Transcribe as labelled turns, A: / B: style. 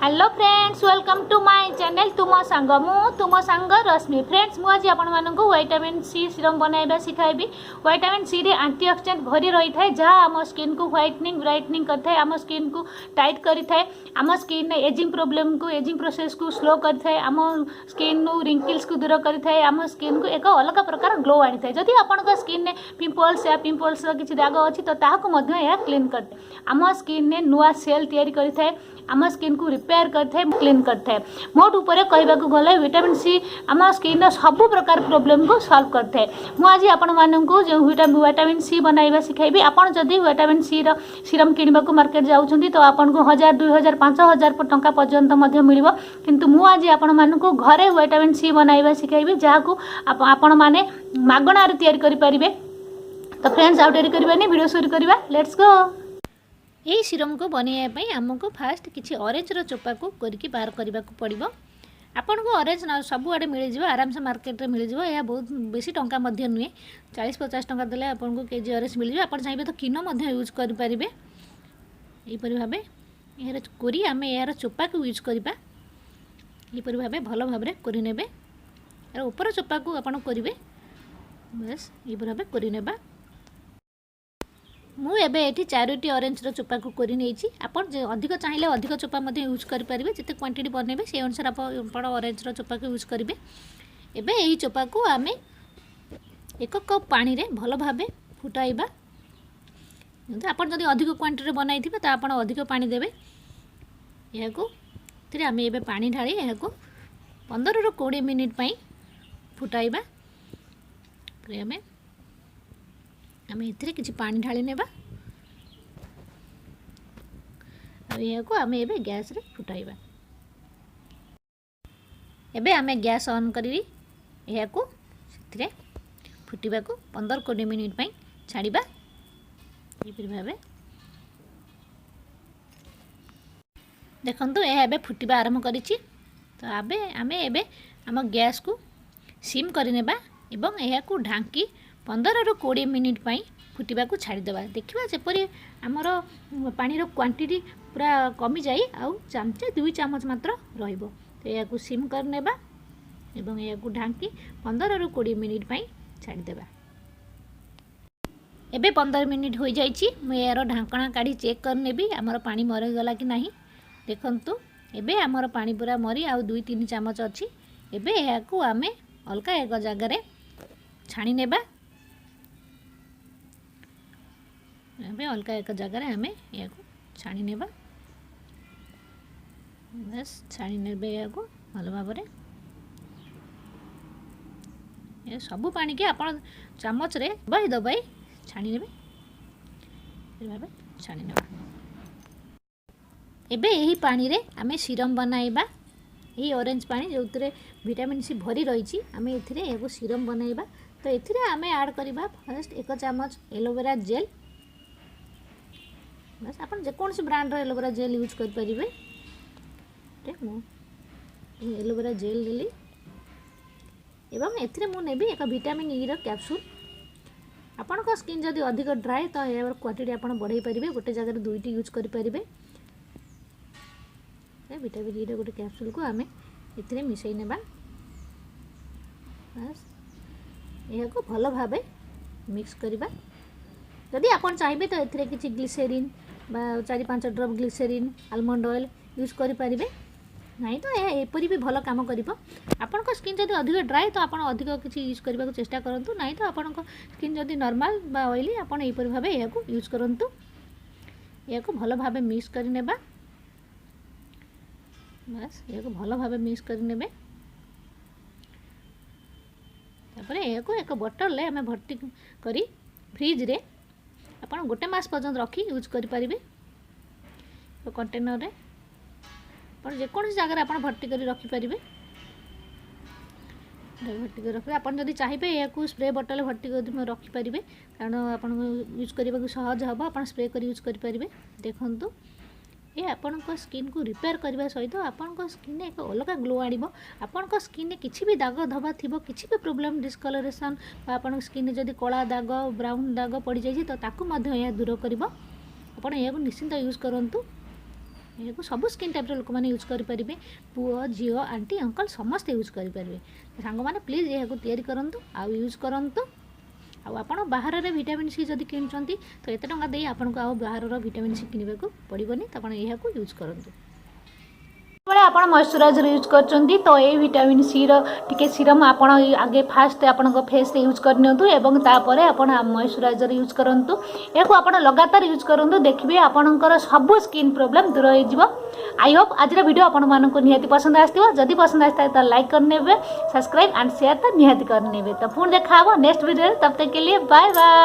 A: Hello friends, welcome to my channel तुम सांग मु तुम सांग रश्मि। फ्रेंड्स, मु आज आपको विटामिन सी सीरम बनाइबा सिखाइबी। विटामिन सी रे एंटीऑक्सीडेंट भरी रही है जहाँ आम स्किन को व्हाइटनिंग ब्राइटनिंग करता है, आम स्किन को टाइट करता है, आम स्किन एजिंग प्रॉब्लम को एजिंग प्रोसेस को स्लो करता है, आम स्किन रिंकल्स को दूर करता है, आम स्किन को एक अलग प्रकार ग्लो आनी था। जदि आपण स्किन में पिंपल्स या पिंपल्स किसी दाग अच्छी तो ताकू क्लीन करते आम स्किन में नुआ सेल तैयारी करता है, आम स्किन को रिपेयर करता है, क्लीन करता है। मोट ऊपर कहवाक गले विटामिन सी आम स्किन सब प्रकार प्रॉब्लम को सॉल्व करता है। मुझे आपण मानू जो विटामिन सी बनाइबा सिखाइबी। आपन जदि विटामिन सी रो सीरम किनिबा को मार्केट जाउछंती तो आपन को 1000 2000 5000 टंका पर्यंत मध्य मिलिबो, किंतु मु आज आपण मानू घरे विटामिन सी बनाइबा सिखाइबी जहाको आपण माने मागणा रे तैयारी करि परिबे। तो फ्रेंड्स, आउ डेरी करबानी, वीडियो शुरू करबा, लेट्स गो। यही सीरम को बनवाई आमको फास्ट किसी ऑरेंज रो चोपा को करके बाहर करने को पड़ो। आपन को ऑरेंज सबुआड़े मिल जाए, आराम से मार्केट में मिल जाए। यह बहुत बेसी टंका नुहे, 40-50 टंका देले आपन को केजी ऑरेंज मिल जाए। आप चाहिए तो किनो यूज करेंगे। यहीपरि भाव यार कोरी आम यार चोपा को यूज करवा। यहीपरि भाव भल भाव करने यार ऊपर चोपा को आपड़ करेंगे। बस यहीपरि भाव करने मुझे 4टी ऑरेंज रो चोपा को कर अधिक चाहिए अधिक चोपा यूज करेंगे। जिते क्वांटिटी बनइबे से अनुसार आप ऑरेंज रो चोपा को यूज करेंगे। एबे यही चोपा को आम 1 कप पानी रे भल भाव फुटाइबा। आप जब अधिक क्वांटिटी बनाई तो आप अधिक पानी देवे। यहाँ आम ए पानी ढाली यहाँ 15 ରୁ 20 मिनिट फुटाइबा। आम ए किसी पानी ढाली नेबा। यहाँ को आम ए गैस रे फुटाइबा। एबे आम गैस ऑन करी यहाँ को फुटवा को 15-20 मिनिट छाड़िबा। ये भाव देखंतु यह फुटवा आरंभ करी। तो आम ए आम गैस को सिम करनेबा एवं यहाँ को ढांकी 15 ରୁ 20 मिनिट फुटवा को छाड़ीदेवा। देखा जपरी आमर पानी क्वांटिटी पूरा कमी जाए आउ चामचे 2 चामच मात्र रहिबो। तो यहाँ को सिम करनेबा एवं यहाँ को ढांकी 15 ରୁ 20 मिनिट छाड़ीदेवा। एबे 15 मिनिट हो जाइए। मुझे यार ढांकणा काढ़ी चेक करनेबी आमर पानी मरीगला कि नहीं। देखंतु एबे आमर पानी पूरा मरी आउ 2-3 चामच अच्छी। एबे यहाँ को आम अलग एक जगार छाणी नेबा। अलग एक जगार आम या छाणी नेबा। बस छाणी नेबे या भल भाव सबू पानी के आप चामच रे दबाई दबाई छाणी नेबे। भाव छाणी नेबा। एबे यही पानी रे आमे सीरम बनाइबा। यही ऑरेंज पानी जो विटामिन सी भरी रही आम ए सीरम बनाइबा। तो ये आम ऐड करवा फर्स्ट 1 चामच एलोवेरा जेल। बस आप जेकोसी ब्रांड एलोवेरा जेल यूज करेंगे। एलोवेरा जेल देली एवं एथिरे मु नेबी एक विटामिन ई रो कैप्सूल। आपण को स्किन जदि अधिक ड्राई तो यार क्वांटिटी आप बढ़ाई पारे। गोटे जगह 2टी यूज करेंगे। विटामिन ई रो गोटे कैप्सूल को आम ए मिसई नेबा। बस यह को भल भाव मिक्स करवा। जदि आप चाहिए तो ये किसी ग्लिसेरीन 4-5 ड्रप ग्लिसेरीन आलमंड ऑयल यूज करेंगे। नहीं तो यह एपरी भी भल काम कर। आपण स्किन जदि अधिक ड्राई तो आप अधिक किसी यूज करने को चेष्टा करूँ। नहीं तो आपण स्किन जदि नॉर्मल बा ऑयली आपण एपरी भाव यह को यूज करूँ। यह को भल भाव मिक्स करने। बस यह को भल भाव मिक्स करने। तापर यह को एक बोतल ले आम भर्ती करी फ्रिज रे आप 1 मास पर्यंत रखी यूज करेंगे। तो कंटेनर रे आप जेकोसी जगह आप भर्ती कर रखिपारे। भर्ती कर रखिए। आप जब चाहिए या स्प्रे बोतल भर्ती कर रखिपारे, कारण आप यूज करने सहज हम। आप स्प्रे कर यूज करेंगे। देखंतु ये आपण स्किन को रिपेयर करने सहित आपण स्किन एक अलग ग्लो आनिबो। आपण स्किन किसी भी दाग धब्बा थी किसी भी प्रोब्लेम डिस्कलरेशन आपण स्किन जदि कला दाग ब्राउन दाग पड़ जाए तो ताकू दूर कर। निश्चिंत यूज करूँ। यहाँ सब स्किन टाइप लोक मैंने यूज करेंगे पुओ झील आंटी अंकल समस्ते यूज करेंगे सांग मैंने प्लीज यहाँ तैयारी करूँ आउ यूज करूँ आप बाहर विटामिन सी जब किणुंट तो एत टाँग दे आपको आउ बाहर विटामिन सी किणवा को पड़ोनी तो आप यहाँ यूज करूँ आप मॉइस्चराइजर यूज कर तो ये विटामिन सी रे सीरम आप आगे फास्ट आपन फेस यूज करनी तापर आप मॉइस्चराइजर यूज करूँ या आप लगातार यूज करूँ देखिए आपंकर सब स्किन प्रोब्लेम दूर हो आई होप आज वीडियो आपण मानक निहाती पसंद आसो जदि पसंद आए तो लाइक करने सब्सक्राइब एंड शेयर तो निहाती करने तो पुणी देखा नेक्स्ट वीडियो तब तक के लिए बाय बाय।